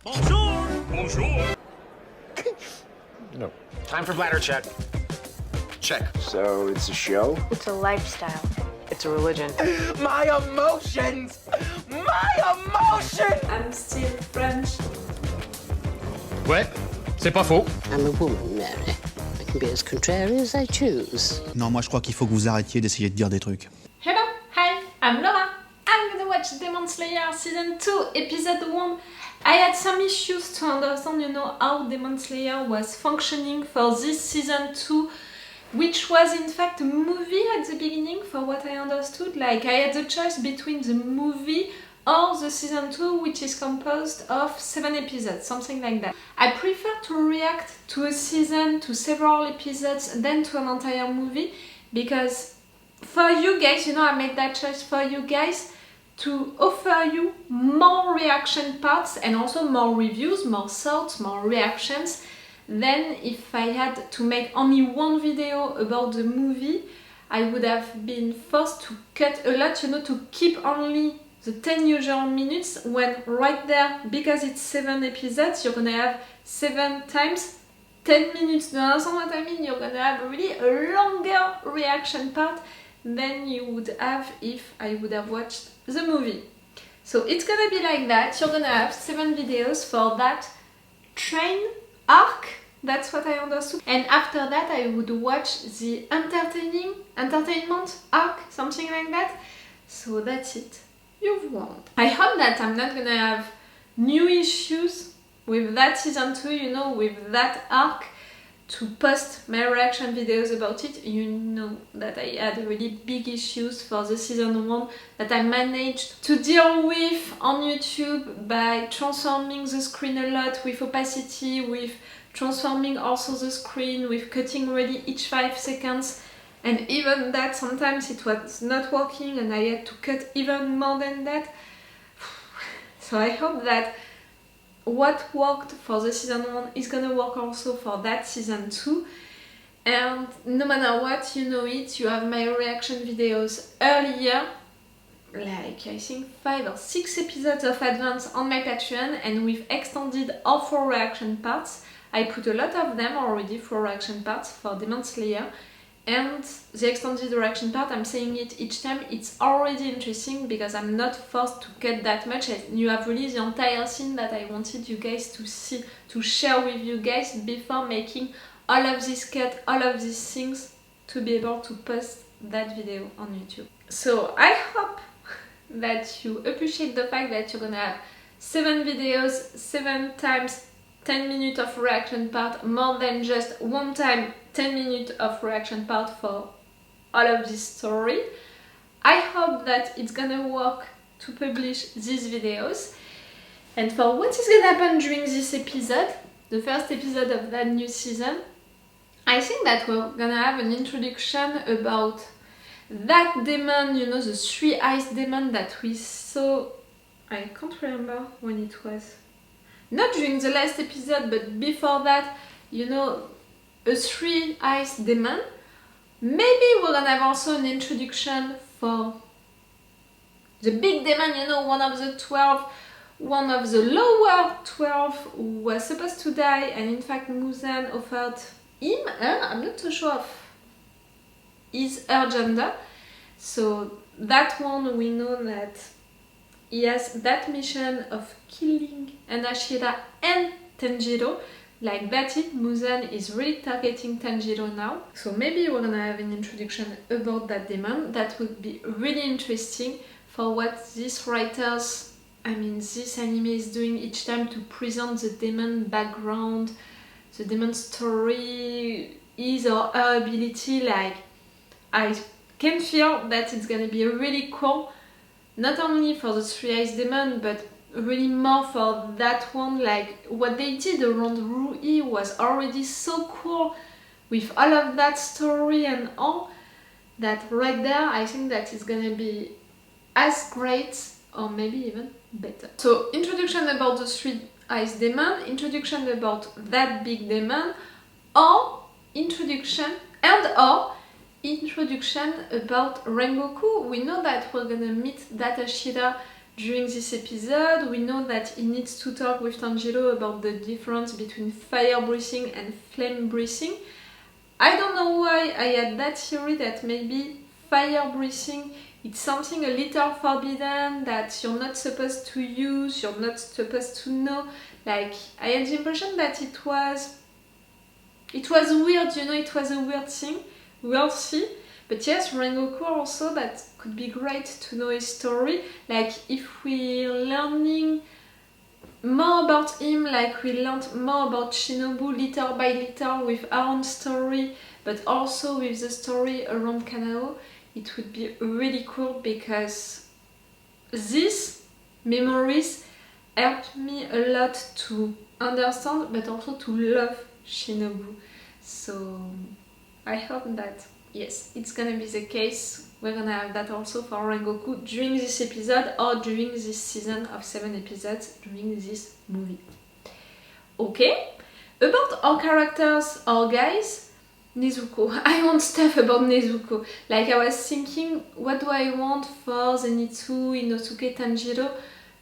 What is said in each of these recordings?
Bonjour! Bonjour! No. Time for bladder check. Check. So it's a show? It's a lifestyle. It's a religion. My emotions! My emotions! I'm still French. Ouais, c'est pas faux. I'm a woman, Mary. I can be as contrary as I choose. Non, moi je crois qu'il faut que vous arrêtiez d'essayer de dire des trucs. Hello, hi, I'm Laura. I'm gonna watch Demon Slayer Season 2, Episode 1. I had some issues to understand, how Demon Slayer was functioning for this Season 2, which was in fact a movie at the beginning, for what I understood. Like, I had the choice between the movie or the Season 2, which is composed of 7 episodes, something like that. I prefer to react to a season, to several episodes, than to an entire movie, because for you guys, I made that choice for you guys to offer you more reaction parts and also more reviews, more thoughts, more reactions than if I had to make only one video about the movie. I would have been forced to cut a lot, to keep only the 10 usual minutes, when right there, because it's 7 episodes, you're gonna have 7 times 10 minutes. Do you understand what I mean? You're gonna have really a longer reaction part than you would have if I would have watched the movie. So it's gonna be like that. You're gonna have 7 videos for that train arc. That's what I understood. And after that, I would watch the entertainment arc, something like that. So that's it. You've won. I hope that I'm not gonna have new issues with that season 2, with that arc, to post my reaction videos about it. You know that I had really big issues for the season 1 that I managed to deal with on YouTube by transforming the screen a lot with opacity, with transforming also the screen, with cutting really each 5 seconds. And even that, sometimes it was not working and I had to cut even more than that. So I hope that what worked for the season 1 is gonna work also for that season 2. And no matter what, you know it, you have my reaction videos earlier, like I think 5 or 6 episodes of advance on my Patreon, and we've extended all 4 reaction parts. I put a lot of them already for reaction parts for Demon Slayer. And the extended reaction part, I'm saying it each time, it's already interesting because I'm not forced to cut that much, and you have really the entire scene that I wanted you guys to see, to share with you guys before making all of this cut, all of these things, to be able to post that video on YouTube. So I hope that you appreciate the fact that you're gonna have 7 videos, 7 times 10 minutes of reaction part, more than just one time 10 minutes of reaction part for all of this story. I hope that it's gonna work to publish these videos. And for what is gonna happen during this episode, the first episode of that new season, I think that we're gonna have an introduction about that demon, the 3 eyes demon that we saw, I can't remember when it was. Not during the last episode, but before that, a 3 eyes demon. Maybe we're gonna have also an introduction for the big demon, one of the 12, one of the lower 12 who was supposed to die, and in fact Muzan offered him, I'm not so sure of her gender. So that one, we know that he has that mission of killing an Hashira and Tanjiro. Like that's it, Muzan is really targeting Tanjiro now. So maybe we're gonna have an introduction about that demon. That would be really interesting for what these writers, this anime is doing each time to present the demon background, the demon story, his or her ability. Like, I can feel that it's gonna be really cool, not only for the 3 eyes demon, but really more for that one. Like, what they did around Rui was already so cool, with all of that story and all, that right there I think that it's gonna be as great or maybe even better. So introduction about the 3 eyes demon, introduction about that big demon, or introduction about Rengoku. We know that we're gonna meet that Hashira during this episode. We know that he needs to talk with Tanjiro about the difference between fire breathing and flame breathing. I don't know why I had that theory that maybe fire breathing it's something a little forbidden that you're not supposed to use, you're not supposed to know. Like, I had the impression that it was weird, you know, it was a weird thing. We'll see. But yes, Rengoku also, that could be great to know his story. Like, if we're learning more about him, like we learned more about Shinobu little by little with our own story, but also with the story around Kanao, it would be really cool because these memories helped me a lot to understand, but also to love Shinobu. So I hope that, yes, it's gonna be the case. We're gonna have that also for Rengoku during this episode or during this season of 7 episodes during this movie. Okay, about our characters, our guys, Nezuko. I want stuff about Nezuko. Like, I was thinking, what do I want for Zenitsu, Inosuke, Tanjiro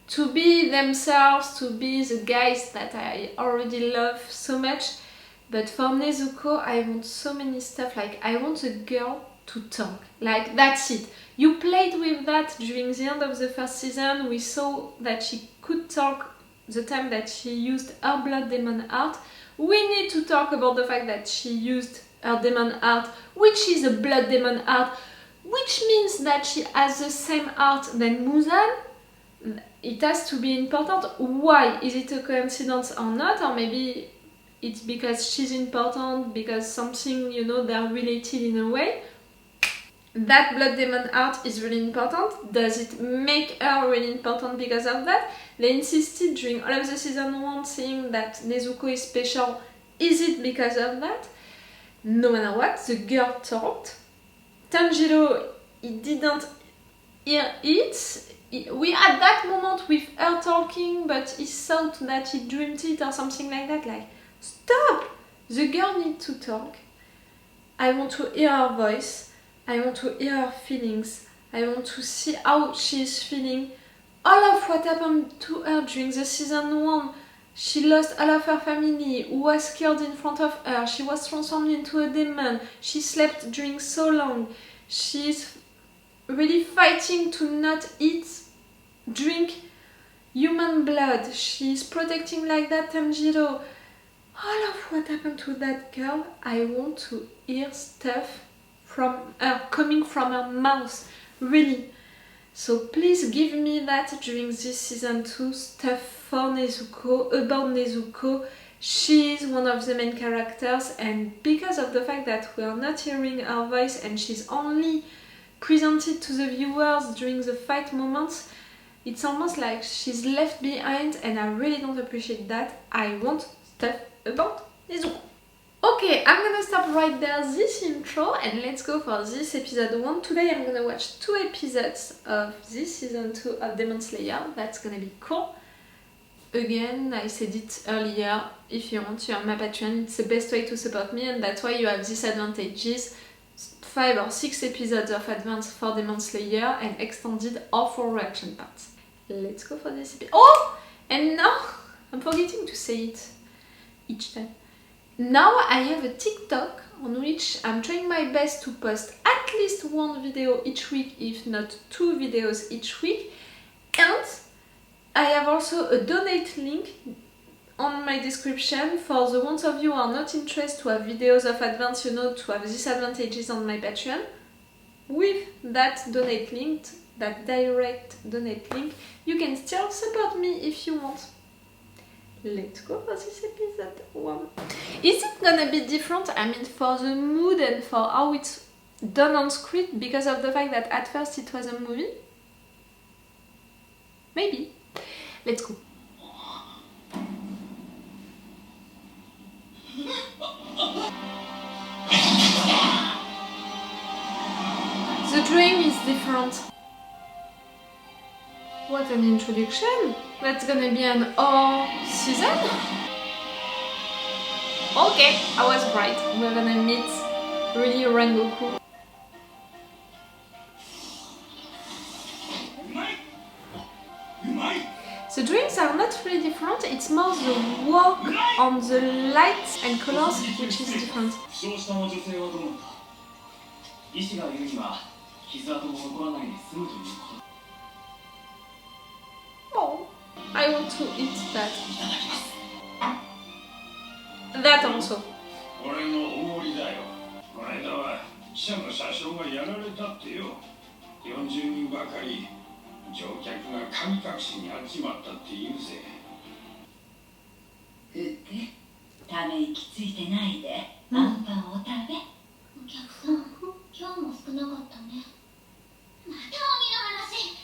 to be themselves, to be the guys that I already love so much. But for Nezuko, I want so many stuff. Like, I want a girl to talk. Like, that's it. You played with that during the end of the first season. We saw that she could talk the time that she used her blood demon art. We need to talk about the fact that she used her demon art, which is a blood demon art, which means that she has the same art than Muzan. It has to be important. Why? Is it a coincidence or not? Or maybe it's because she's important, because something, you know, they're related in a way. That blood demon art is really important. Does it make her really important because of that? They insisted during all of the season 1 saying that Nezuko is special. Is it because of that? No matter what, the girl talked. Tanjiro, he didn't hear it. We had that moment with her talking, but he thought that he dreamed it or something like that. Like, stop! The girl needs to talk. I want to hear her voice. I want to hear her feelings. I want to see how she is feeling. All of what happened to her during the season 1. She lost all of her family, who was killed in front of her. She was transformed into a demon. She slept during so long. She's really fighting to not eat, drink human blood. She's protecting like that Tanjiro. All of what happened to that girl, I want to hear stuff from her, coming from her mouth, really. So please give me that during this season 2, stuff for Nezuko, about Nezuko. She's one of the main characters, and because of the fact that we are not hearing her voice and she's only presented to the viewers during the fight moments, it's almost like she's left behind, and I really don't appreciate that. I want stuff about Nezuko. Okay, I'm gonna stop right there this intro and let's go for this episode 1. Today I'm gonna watch 2 episodes of this season 2 of Demon Slayer. That's gonna be cool. Again, I said it earlier, if you want, you're my Patreon, it's the best way to support me, and that's why you have these advantages. 5 or 6 episodes of advance for Demon Slayer and extended or for reaction parts. Let's go for this episode. Oh! And now, I'm forgetting to say it each time. Now I have a TikTok on which I'm trying my best to post at least 1 video each week, if not 2 videos each week. And I have also a donate link on my description for the ones of you who are not interested to have videos of advance, you know, to have these advantages on my Patreon. With that donate link, that direct donate link, you can still support me if you want. Let's go for this episode 1. Is it gonna be different, I mean, for the mood and for how it's done on script because of the fact that at first it was a movie? Maybe. Let's go. The dream is different. What an introduction! That's gonna be an all season? Okay, I was right. We're gonna meet really Rengoku. different. It's more the work on the lights and colors which is different. 負傷した女性はどうなんだ。医師が言うには傷跡も残らないで済むということ。 Oh, I want to eat that. That also. 俺のおごりだよ。この間は記者の車掌がやられたってよ。40人ばかり乗客が神隠しにあっちまったって言うぜ。ふってため息ついてないで、アンパンを食べ。お客さん、今日も少なかったね。また鬼の話。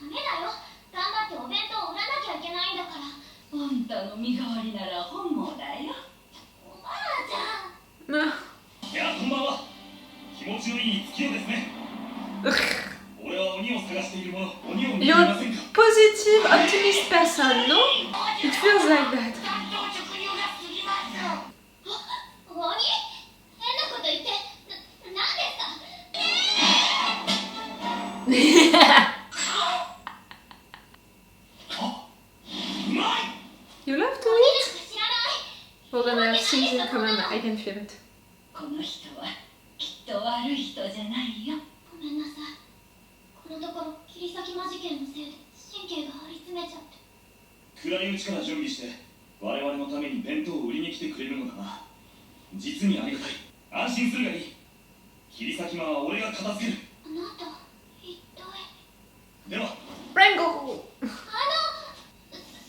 ダメだよ。頑張ってお弁当を売らなきゃいけないんだから。あんたの身代わりなら本望だよ。おばあちゃん。いや、こんばんは。気持ちのいい月夜ですね。俺は鬼を探しているもの、鬼を見てい You're ませんか。 a positive, optimist person, no? It feels like that. 鬼？変なこと言って、何ですか？ You love to eat? We're gonna have things in common, I can feel it. この人はきっと悪い人じゃないよ。ごめんなさい。このところ切り裂き魔事件のせいで神経が張り詰めちゃって。暗いうちから準備して我々のために弁当を売りに来てくれるのだな。実にありがたい。安心するがいい。切り裂き魔は俺が片付ける。あなた一体。では Rengoku! そ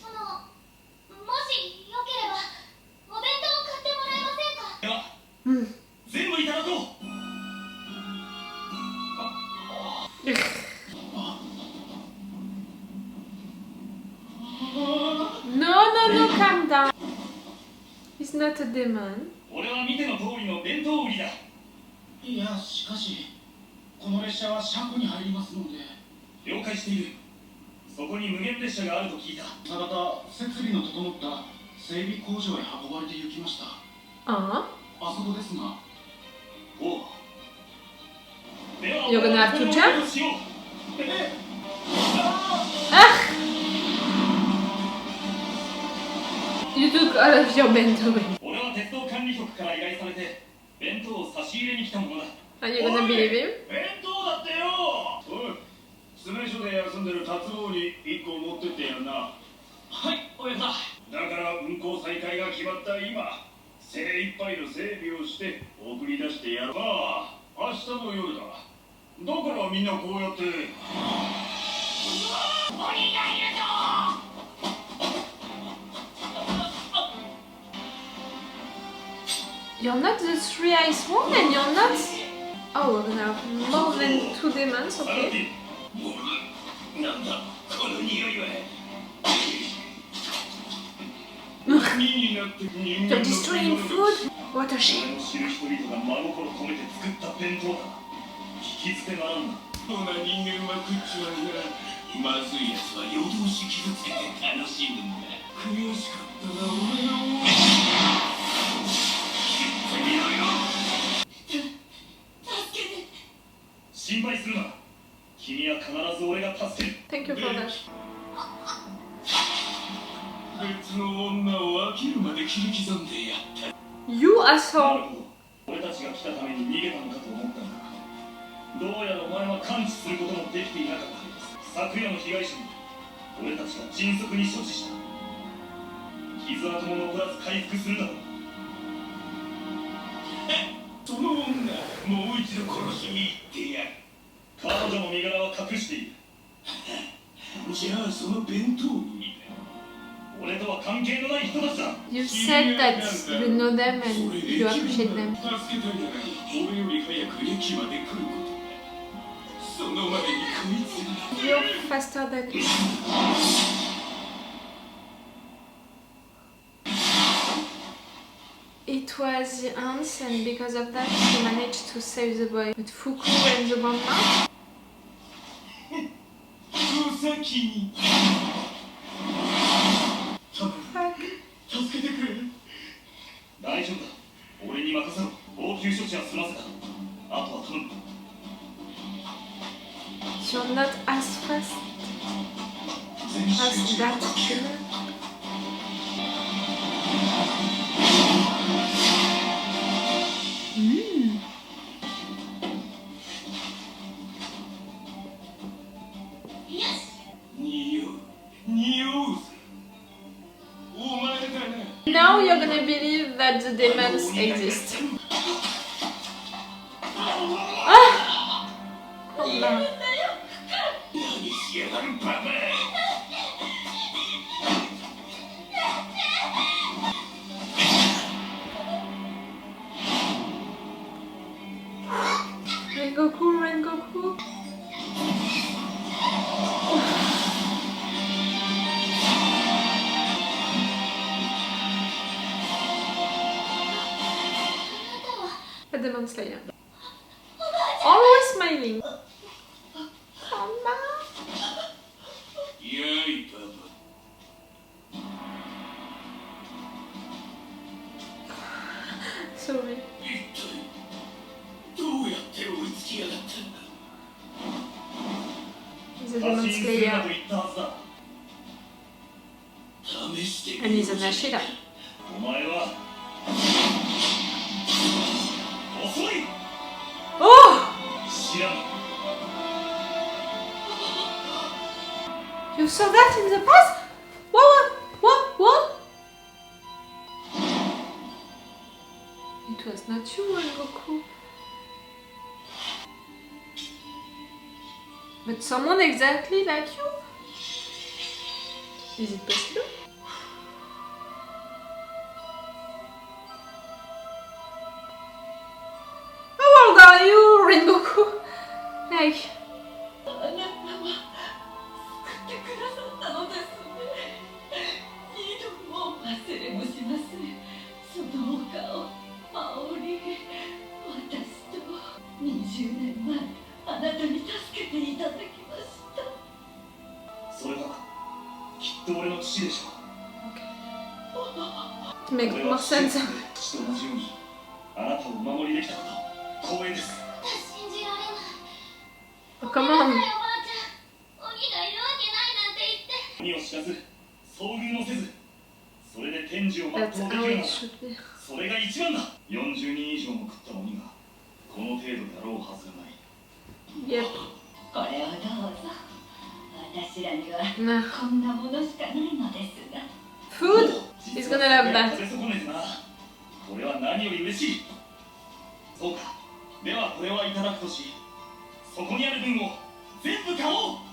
のもしよければお弁当を買ってもらえませんか？では、全部いただこう。No, calm down. He's not a demon. 俺は見ての通りの弁当売りだ。いや、しかしこの列車は車庫に入りますので。了解している。そこに無限列車があると聞いた。あなた設備の整った整備工場へ運ばれて行きました。あそこですが。おう。では You're gonna have to jump? しよう。You took all of your bento. 俺は鉄道管理局から依頼されて弁当を差し入れに来たものだ。 Are you gonna believe him? 弁当だってよ。おい、詰め所で休んでる達郎に1個持ってってやんな。はい、親さん。だから運行再開が決まった今、精一杯の整備をして送り出してやる。ああ、明日の夜だ。だからみんなこうやって。鬼がいるぞ。 You're not the three-eyed one and you're not... Oh, we're gonna have more than 2 demons, okay. なんだこの匂いは。 You're destroying food? What a shame. 知る人々が真心込めて作った弁当だ。聞き捨てならんな。こんな人間は食っちまうが、まずいやつは夜通し傷つけて楽しむんだ。悔しかったな、俺の。心配するな。君は必ず俺が助ける。 Thank you for that. 別の女を飽きるまで切り刻んでやった。 You なる asshole! ほど。俺たちが来たために逃げたのかと思ったんだ。どうやらお前は感知することもできていなかった。昨夜の被害者に俺たちは迅速に処置した。傷跡も残らず回復するだろう。その女、もう一度殺しに行ってやる。彼女の身柄は隠している。じゃあその弁当に俺とは関係のない人たちだ。 You said that you know them and you appreciate them. 助けたいなら俺より早く駅まで来ることだ。その前にこいつに You're faster than me. It was the ants and because of that you managed to save the boy. But Fuku and the grandma? 先に助けてくれ。大丈夫だ。俺に任せろ。応急処置は済ませた。あとは頼む。 You're not as fast as that killer. Now you're gonna believe that the demons exist. Ah! Oh no. Rengoku. A Demon Slayer. Always smiling. Oh no. Sorry. He's a Demon Slayer. And he's an Hashira. Oh! You saw that in the past? What? It was not you, Rengoku. But someone exactly like you? Is it possible? How old are you, Rengoku? Like... To make more sense. Oh, come on. That's how it should be. Yep. Nah. Food? He's gonna love that.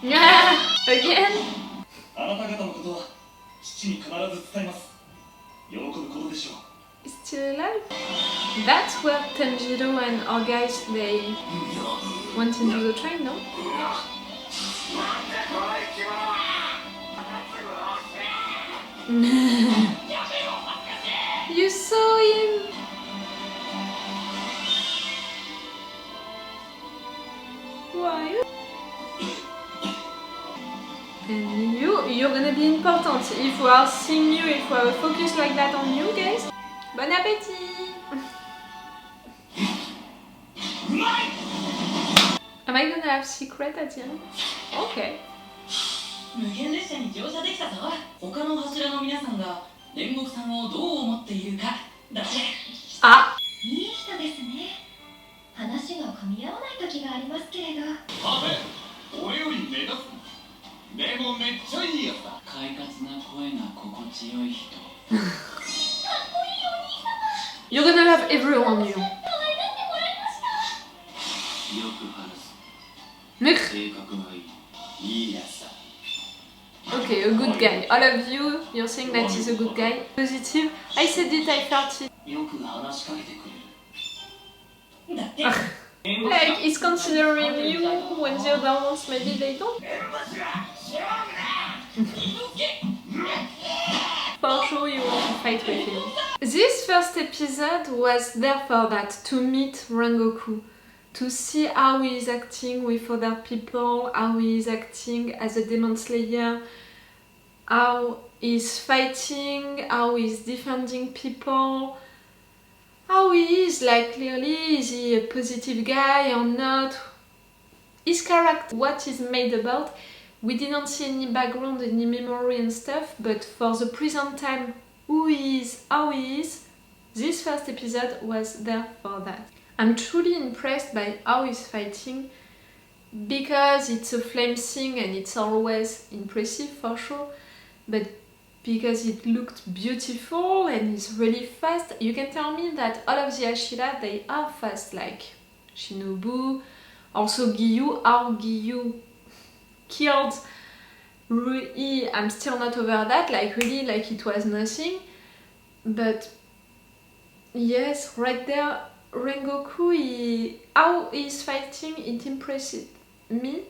Yeah. Again? He's still alive? That's where Tanjiro and our guys, they went into the train, no? You saw him! Why? And you're gonna be important. If we are seeing you, if we have a focus like that on you guys, bon appétit! Am I gonna have secret at the end? Okay. 無限列車に乗車できたぞ。他の柱の皆さんが煉獄さんをどう思っているかだけ。あ、いい人ですね。話が噛み合わない時がありますけれど。パフェ、俺より目立つ。でもめっちゃいいやつだ。快活な声が心地よい人。かっこいいお兄様。 You're gonna love everyone you. 可愛がってもらいました。よく話す。 Nick. 性格がいい。いいやつだ。 Okay, a good guy. All of you, you're saying that he's a good guy. Positive. I said it, I felt it. よく話しかけてくれる。だって。 Like, he's considering you when the other ones maybe they don't. For sure you want to fight with him. This first episode was there for that, to meet Rengoku. To see how he is acting with other people, how he is acting as a Demon Slayer, how he's fighting, how he's defending people, how he is, like, clearly, is he a positive guy or not? His character, what he's made about, we didn't see any background, any memory and stuff, but for the present time, who he is, how he is, this first episode was there for that. I'm truly impressed by how he's fighting, because it's a flame thing and it's always impressive for sure, but because it looked beautiful and is really fast. You can tell me that all of the Hashira, they are fast, like Shinobu, also Giyu. How Giyu killed Rui, I'm still not over that, like really, like it was nothing. But yes, right there, Rengoku, how he's fighting, it impressed me.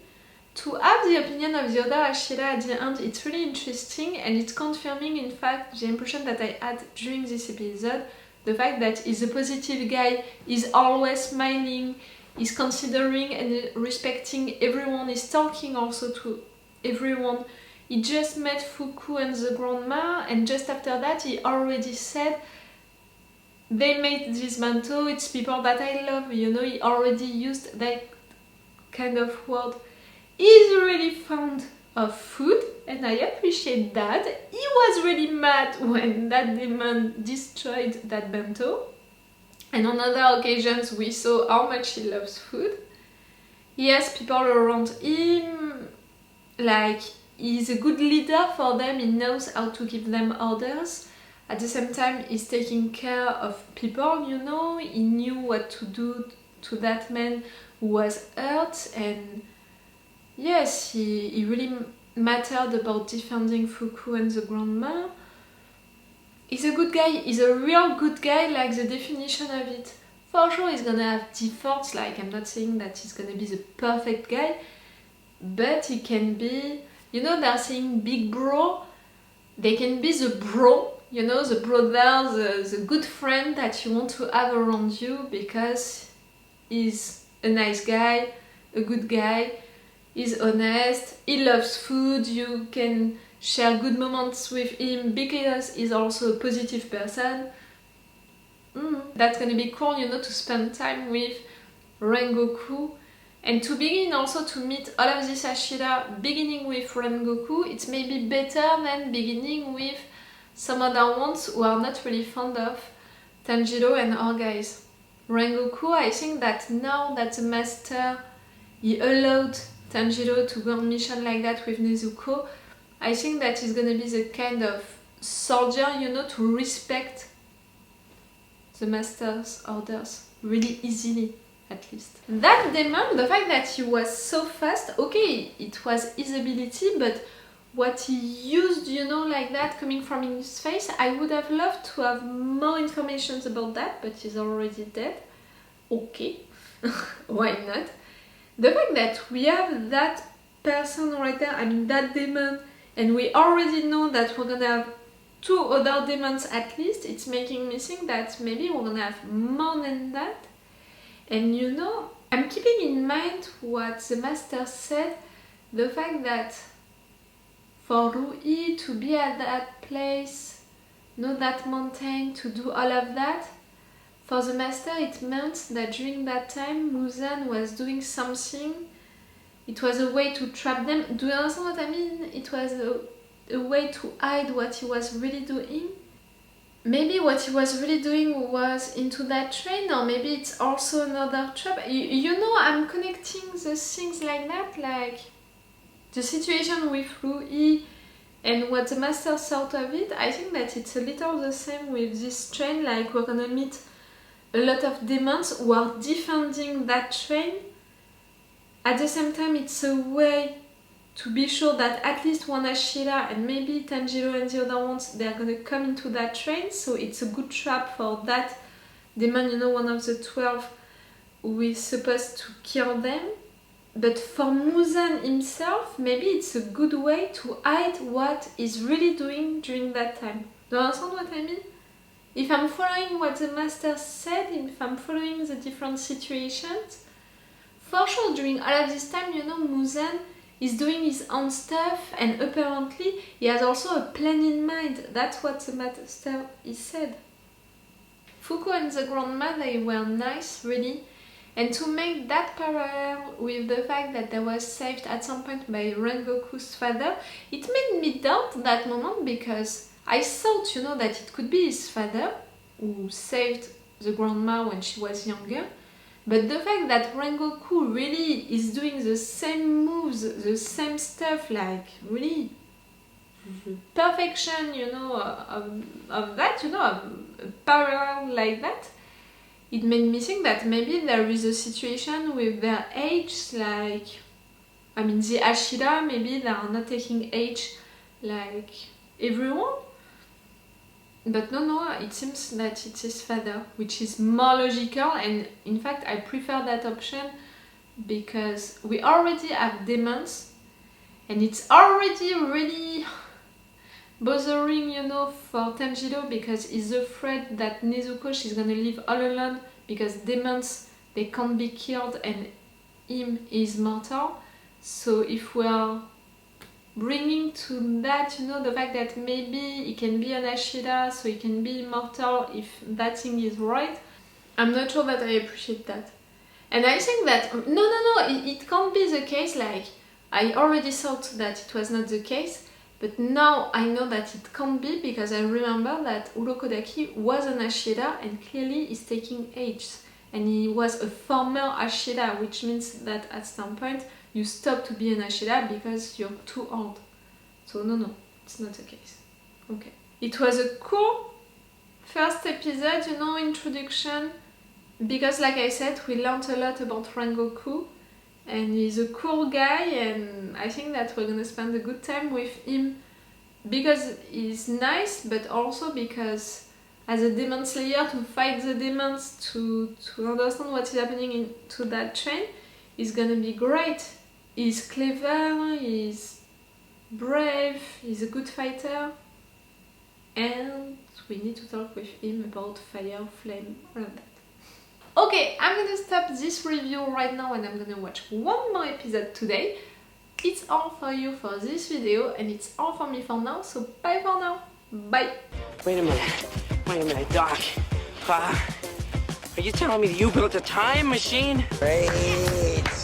To have the opinion of the other Hashira at the end, it's really interesting, and it's confirming, in fact, the impression that I had during this episode. The fact that he's a positive guy, he's always smiling, he's considering and respecting everyone, he's talking also to everyone. He just met Fuku and the grandma, and just after that he already said, they made this bento, it's people that I love, you know, he already used that kind of word. He's really fond of food, and I appreciate that. He was really mad when that demon destroyed that bento. And on other occasions we saw how much he loves food. He has people around him, like he's a good leader for them, he knows how to give them orders. At the same time, he's taking care of people, you know, he knew what to do to that man who was hurt, and yes, he really mattered about defending Fuku and the grandma. He's a good guy, he's a real good guy, like the definition of it. For sure he's gonna have defaults, like I'm not saying that he's gonna be the perfect guy, but he can be, you know, they're saying big bro, they can be the bro, you know, the brother, the good friend that you want to have around you because he's a nice guy, a good guy, he's honest, he loves food, you can share good moments with him because he's also a positive person. That's gonna be cool, you know, to spend time with Rengoku. And to begin also to meet all of these Hashira, beginning with Rengoku, it's maybe better than beginning with some other ones who are not really fond of Tanjiro and our guys. Rengoku, I think that now that the master, he allowed Tanjiro to go on mission like that with Nezuko, I think that he's gonna be the kind of soldier, you know, to respect the master's orders really easily, at least. That demon, the fact that he was so fast, okay, it was his ability, but what he used, you know, like that, coming from his face, I would have loved to have more information about that, but he's already dead. Okay, why not? The fact that we have that person right there, I mean that demon, and we already know that we're gonna have 2 other demons at least, it's making me think that maybe we're gonna have more than that. And you know, I'm keeping in mind what the master said, the fact that for Rui to be at that place, know that mountain, to do all of that, for the master it meant that during that time Muzan was doing something, it was a way to trap them. Do you understand what I mean? It was a way to hide what he was really doing. Maybe what he was really doing was into that train, or maybe it's also another trap. You know, I'm connecting the things like that, like the situation with Rui and what the master thought of it. I think that it's a little the same with this train, like we're gonna meet a lot of demons who are defending that train. At the same time, it's a way to be sure that at least one Hashira and maybe Tanjiro and the other ones, they're gonna come into that train, so it's a good trap for that demon, you know, one of the 12 who is supposed to kill them. But for Muzan himself, maybe it's a good way to hide what he's really doing during that time. Do you understand what I mean? If I'm following what the master said, if I'm following the different situations, for sure during all of this time, you know, Muzan is doing his own stuff, and apparently he has also a plan in mind. That's what the master he said. Fuku and the grandma, they were nice, really. And to make that parallel with the fact that they were saved at some point by Rengoku's father, it made me doubt that moment, because I thought, you know, that it could be his father who saved the grandma when she was younger. But the fact that Rengoku really is doing the same moves, the same stuff, like really perfection, you know, of that, you know, of a parallel like that, it made me think that maybe there is a situation with their age, like, I mean, the Hashira, maybe they are not taking age like everyone. But no, it seems that it's his father, which is more logical, and in fact I prefer that option because we already have demons and it's already really bothering, you know, for Tanjiro because he's afraid that Nezuko, she's gonna live all alone because demons, they can't be killed and him is mortal. So if we are bringing to that, you know, the fact that maybe he can be an Hashira, so he can be immortal if that thing is right, I'm not sure that I appreciate that. And I think that, it can't be the case, like, I already thought that it was not the case, but now I know that it can't be because I remember that Urokodaki was an Hashira and clearly is taking age. And he was a former Hashira, which means that at some point you stop to be an Hashira because you're too old. So no, it's not the case. Okay. It was a cool first episode, you know, introduction, because like I said, we learned a lot about Rengoku, and he's a cool guy, and I think that we're gonna spend a good time with him because he's nice, but also because as a demon slayer, to fight the demons, to understand what is happening into that train, is gonna be great. He's clever, he's brave, he's a good fighter, and we need to talk with him about fire, flame, all of that. Okay, I'm gonna stop this review right now and I'm gonna watch one more episode today. It's all for you for this video and it's all for me for now, so bye for now. Bye! Wait a minute, Doc. Are you telling me that you built a time machine? Great.